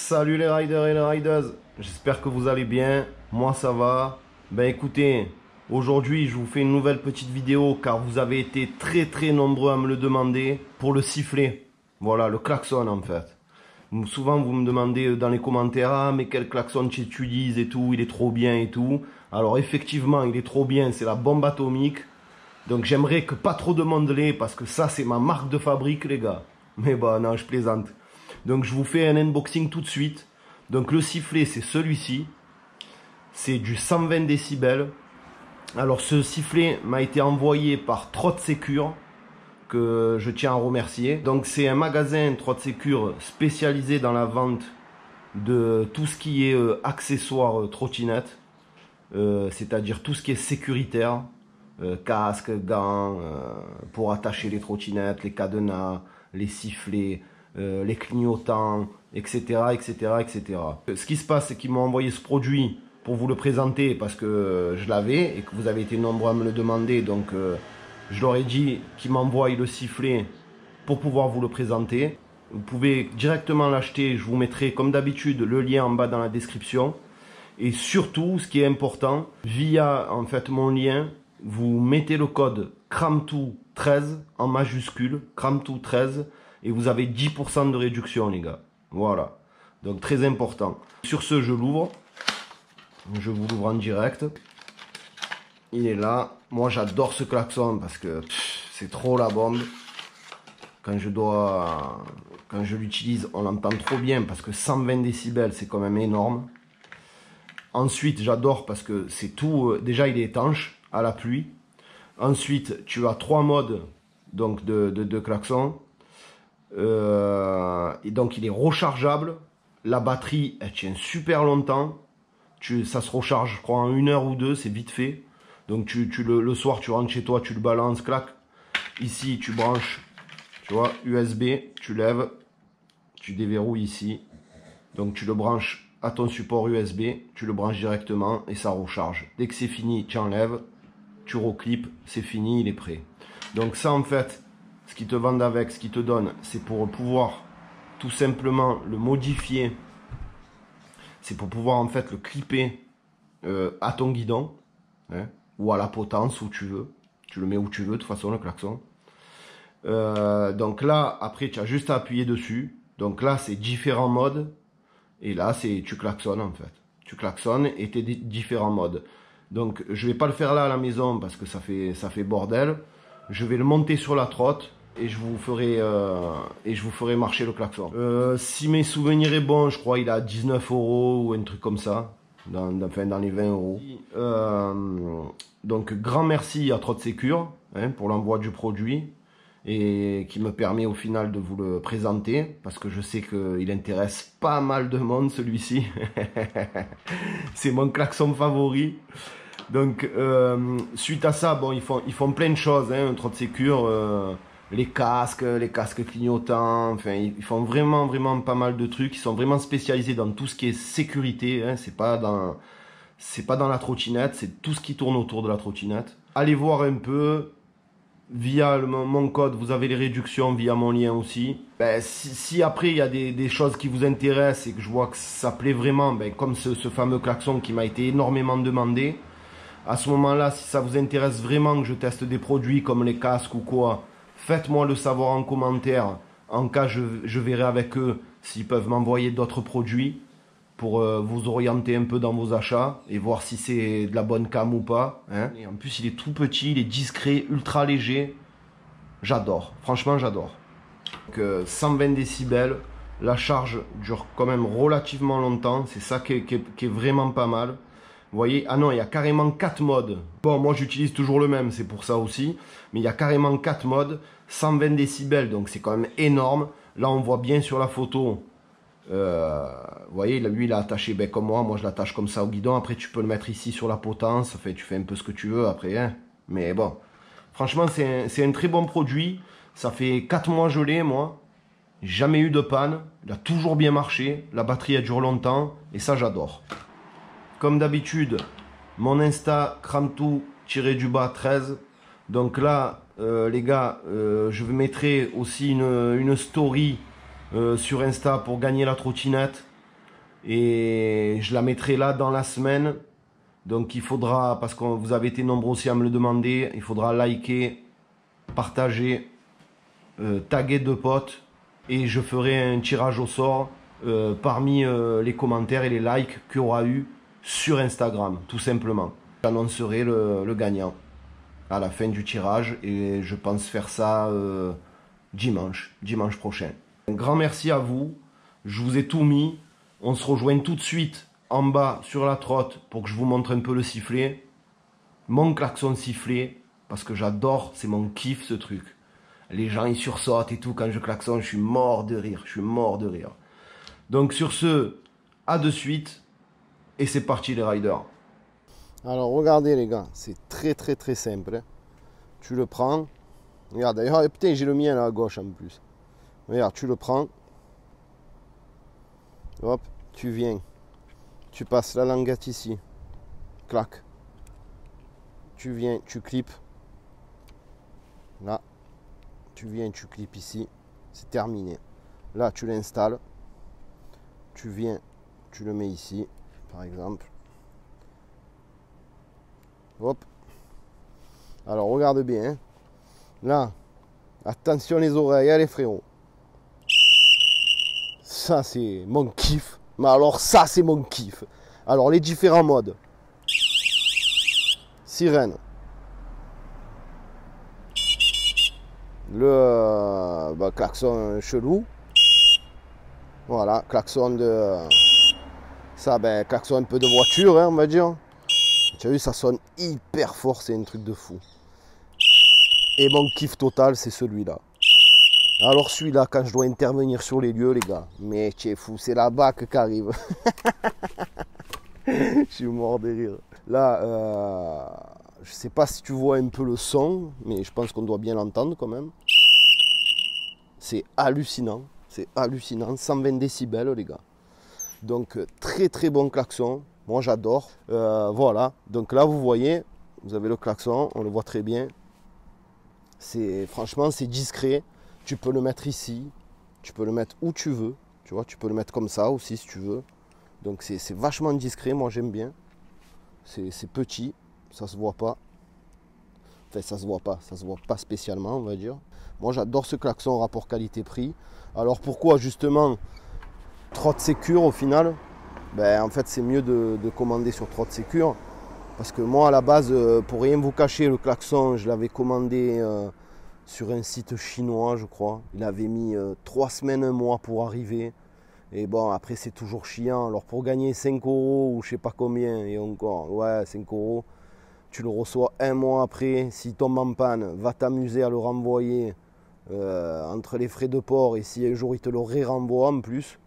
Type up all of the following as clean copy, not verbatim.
Salut les riders et les riders, j'espère que vous allez bien, moi ça va. Ben écoutez, aujourd'hui je vous fais une nouvelle petite vidéo car vous avez été très nombreux à me le demander pour le sifflet. Voilà, le klaxon en fait. Souvent vous me demandez dans les commentaires, ah mais quel klaxon tu utilises et tout, il est trop bien et tout. Alors effectivement il est trop bien, c'est la bombe atomique. Donc j'aimerais que pas trop de monde l'ait parce que ça c'est ma marque de fabrique les gars. Mais bon non je plaisante. Donc je vous fais un unboxing tout de suite. Donc le sifflet c'est celui-ci. C'est du 120 décibels. Alors ce sifflet m'a été envoyé par Trot Secure, que je tiens à remercier. Donc c'est un magasin Trot Secure spécialisé dans la vente de tout ce qui est accessoires trottinette. C'est-à-dire tout ce qui est sécuritaire. Casque, gants, pour attacher les trottinettes, les cadenas, les sifflets, les clignotants, etc., etc., etc. Ce qui se passe, c'est qu'ils m'ont envoyé ce produit pour vous le présenter parce que je l'avais et que vous avez été nombreux à me le demander. Donc, je leur ai dit qu'ils m'envoient le sifflet pour pouvoir vous le présenter. Vous pouvez directement l'acheter. Je vous mettrai, comme d'habitude, le lien en bas dans la description. Et surtout, ce qui est important, via en fait mon lien, vous mettez le code CRAMTOO13 en majuscule, CRAMTOO13, et vous avez 10% de réduction les gars. Voilà, donc très important. Sur ce, je l'ouvre. Je vous l'ouvre en direct. Il est là. Moi j'adore ce klaxon parce que c'est trop la bombe. Quand je l'utilise, on l'entend trop bien parce que 120 décibels, c'est quand même énorme. Ensuite, j'adore parce que c'est tout. Déjà, il est étanche à la pluie. Ensuite, tu as 3 modes donc de klaxon. Et donc, il est rechargeable. La batterie, elle tient super longtemps. Ça se recharge, je crois, en 1 heure ou 2. C'est vite fait. Donc, le soir, tu rentres chez toi, tu le balances, clac. Ici, tu branches, tu vois, USB. Tu lèves, tu déverrouilles ici. Donc, tu le branches à ton support USB, tu le branches directement et ça recharge. Dès que c'est fini, tu enlèves, tu reclips, c'est fini, il est prêt. Donc ça en fait, ce qu'ils te vendent avec, ce qu'ils te donnent, c'est pour pouvoir tout simplement le modifier. C'est pour pouvoir en fait le clipper à ton guidon, hein, ou à la potence où tu veux. Tu le mets où tu veux de toute façon le klaxon. Donc là, après tu as juste à appuyer dessus. Donc là c'est différents modes. Et là, tu klaxonnes en fait. Tu klaxonnes et tu as différents modes. Donc, je vais pas le faire là à la maison parce que ça fait bordel. Je vais le monter sur la trotte et je vous ferai marcher le klaxon. Si mes souvenirs sont bons, je crois il a 19 € ou un truc comme ça. Dans les 20 €. Donc, grand merci à Trot Secure hein, pour l'envoi du produit. Et qui me permet au final de vous le présenter parce que je sais qu'il intéresse pas mal de monde celui-ci. C'est mon klaxon favori. Donc suite à ça, bon, ils font plein de choses, hein, Trot Secure, les casques clignotants, enfin ils font vraiment pas mal de trucs. Ils sont vraiment spécialisés dans tout ce qui est sécurité, hein, c'est pas dans la trottinette, c'est tout ce qui tourne autour de la trottinette. Allez voir un peu. Via mon code, vous avez les réductions via mon lien aussi. Ben, si après il y a des choses qui vous intéressent et que je vois que ça plaît vraiment, ben, comme ce fameux klaxon qui m'a été énormément demandé, à ce moment-là, si ça vous intéresse vraiment que je teste des produits comme les casques ou quoi, faites-moi le savoir en commentaire. En cas, je verrai avec eux s'ils peuvent m'envoyer d'autres produits pour vous orienter un peu dans vos achats et voir si c'est de la bonne cam ou pas. Hein. Et en plus, il est tout petit, il est discret, ultra léger. J'adore, franchement, j'adore. Donc, 120 décibels, la charge dure quand même relativement longtemps. C'est ça qui est vraiment pas mal. Vous voyez, ah non, il y a carrément 4 modes. Bon, moi, j'utilise toujours le même, c'est pour ça aussi. Mais il y a carrément 4 modes, 120 décibels, donc c'est quand même énorme. Là, on voit bien sur la photo. Vous voyez, lui il a attaché ben, comme moi je l'attache comme ça au guidon. Après tu peux le mettre ici sur la potence, enfin, tu fais un peu ce que tu veux après hein. Mais bon, franchement c'est un très bon produit. Ça fait 4 mois je l'ai moi, jamais eu de panne, il a toujours bien marché, la batterie elle dure longtemps et ça j'adore. Comme d'habitude mon Insta CRAMTOO-13. Donc là les gars, je vous mettrai aussi une story sur Insta pour gagner la trottinette. Et je la mettrai là dans la semaine. Donc il faudra, parce que vous avez été nombreux aussi à me le demander, il faudra liker, partager, taguer 2 potes. Et je ferai un tirage au sort parmi les commentaires et les likes qu'il y aura eu sur Instagram, tout simplement. J'annoncerai le gagnant à la fin du tirage et je pense faire ça dimanche prochain. Un grand merci à vous, je vous ai tout mis. On se rejoint tout de suite en bas sur la trotte pour que je vous montre un peu le sifflet. Mon klaxon sifflet, parce que j'adore, c'est mon kiff ce truc. Les gens ils sursautent et tout quand je klaxonne, je suis mort de rire, Donc sur ce, à de suite, et c'est parti les riders. Alors regardez les gars, c'est très simple. Hein. Tu le prends, regarde d'ailleurs, putain j'ai le mien là à gauche en plus. Regarde, tu le prends, hop, tu viens, tu passes la languette ici, clac. Tu viens, tu clips, là. Tu viens, tu clips ici, c'est terminé. Là, tu l'installes. Tu viens, tu le mets ici, par exemple. Hop. Alors, regarde bien. Hein. Là, attention les oreilles, les frérots. Ça, c'est mon kiff. Mais alors, ça, c'est mon kiff. Alors, les différents modes. Sirène. Le klaxon chelou, voilà, klaxon de ça, klaxon un peu de voiture, hein, on va dire. Tu as vu, ça sonne hyper fort, c'est un truc de fou. Et mon kiff total, c'est celui-là. Alors celui-là, quand je dois intervenir sur les lieux, les gars, mais tu es fou, c'est la BAC qui arrive. Je suis mort de rire. Là, je sais pas si tu vois un peu le son, mais je pense qu'on doit bien l'entendre quand même. C'est hallucinant, 120 décibels les gars. Donc très bon klaxon, moi j'adore. Voilà, donc là vous voyez, vous avez le klaxon, on le voit très bien. Franchement c'est discret, tu peux le mettre ici, tu peux le mettre où tu veux, tu vois, tu peux le mettre comme ça aussi si tu veux. Donc c'est vachement discret, moi j'aime bien. C'est petit, ça se voit pas. Enfin ça se voit pas spécialement on va dire. Moi j'adore ce klaxon rapport qualité-prix. Alors pourquoi justement Trot Secure au final? En fait c'est mieux de commander sur Trot Secure. Parce que moi à la base, pour rien vous cacher, le klaxon je l'avais commandé sur un site chinois je crois. Il avait mis 3 semaines, 1 mois pour arriver. Et bon après c'est toujours chiant. Alors pour gagner 5 € ou je sais pas combien, et encore, ouais 5 €. Tu le reçois 1 mois après, s'il tombe en panne, va t'amuser à le renvoyer entre les frais de port et si un jour il te le renvoie en plus.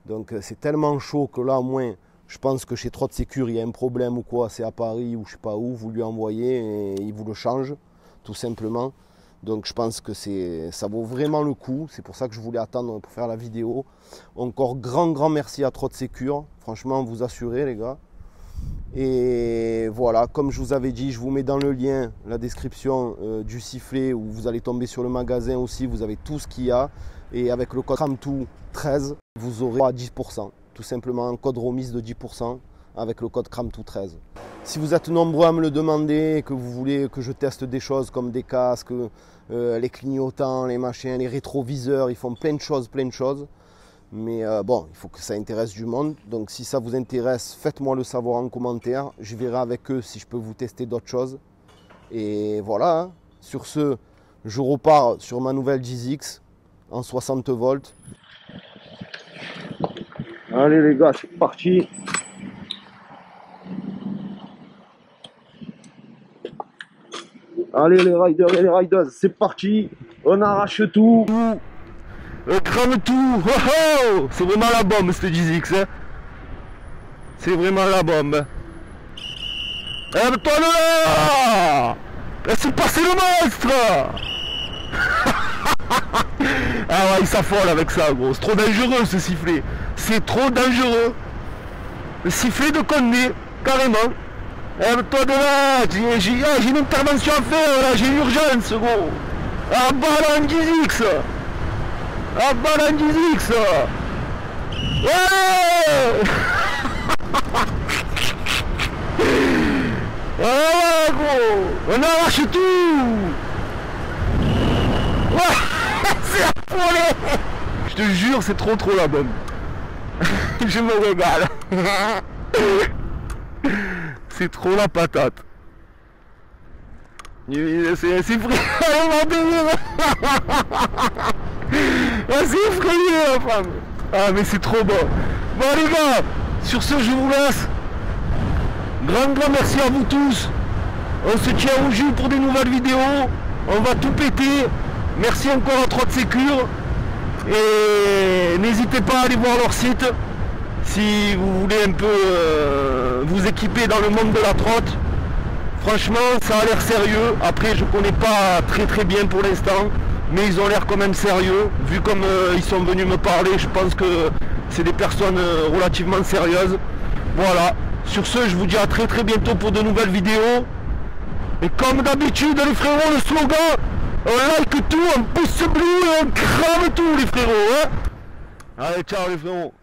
Donc c'est tellement chaud que là au moins, je pense que chez Trot Secure il y a un problème ou quoi, c'est à Paris ou je sais pas où, vous lui envoyez et il vous le change, tout simplement. Donc je pense que ça vaut vraiment le coup, c'est pour ça que je voulais attendre pour faire la vidéo. Encore grand merci à Trot Secure, franchement vous assurez les gars. Et voilà, comme je vous avais dit, je vous mets dans le lien la description du sifflet où vous allez tomber sur le magasin aussi, vous avez tout ce qu'il y a. Et avec le code CRAMTOO13, vous aurez à 10%, tout simplement un code remise de 10% avec le code CRAMTOO13. Si vous êtes nombreux à me le demander, que vous voulez que je teste des choses comme des casques, les clignotants, les machins, les rétroviseurs, ils font plein de choses. Mais bon, il faut que ça intéresse du monde. Donc si ça vous intéresse, faites-moi le savoir en commentaire. Je verrai avec eux si je peux vous tester d'autres choses. Et voilà, hein. Sur ce, je repars sur ma nouvelle GZX en 60 volts. Allez les gars, c'est parti. Allez les riders et les riders, c'est parti. On arrache tout. Crame tout. Oh oh, c'est vraiment la bombe ce GZX. Hein. C'est vraiment la bombe. Toi là, laissez passer le monstre. Ah ouais, il s'affole avec ça gros. C'est trop dangereux ce sifflet. C'est trop dangereux. Le sifflet de Condé, carrément. Toi de là, j'ai une intervention à faire là, j'ai une urgence gros. Ah bah là un GZX. Ah bah là un GZX. Ouais. Ouais, gros, on arrache tout. Ouais, c'est la folie. Je te jure, c'est trop la bonne. Je me régale. C'est trop la patate. C'est vraiment délire. C'est effrayé la femme. Ah mais c'est trop bon. Bon les gars, sur ce je vous laisse. Grand merci à vous tous. On se tient au jus pour des nouvelles vidéos. On va tout péter. Merci encore à 3 de Sécure. Et n'hésitez pas à aller voir leur site si vous voulez un peu vous équiper dans le monde de la trotte. Franchement ça a l'air sérieux. Après je connais pas très bien pour l'instant, mais ils ont l'air quand même sérieux. Vu comme ils sont venus me parler, je pense que c'est des personnes relativement sérieuses. Voilà, sur ce je vous dis à très bientôt pour de nouvelles vidéos. Et comme d'habitude les frérots, le slogan, on like tout, on pouce bleu, on crame tout les frérots hein. Allez ciao les frérots.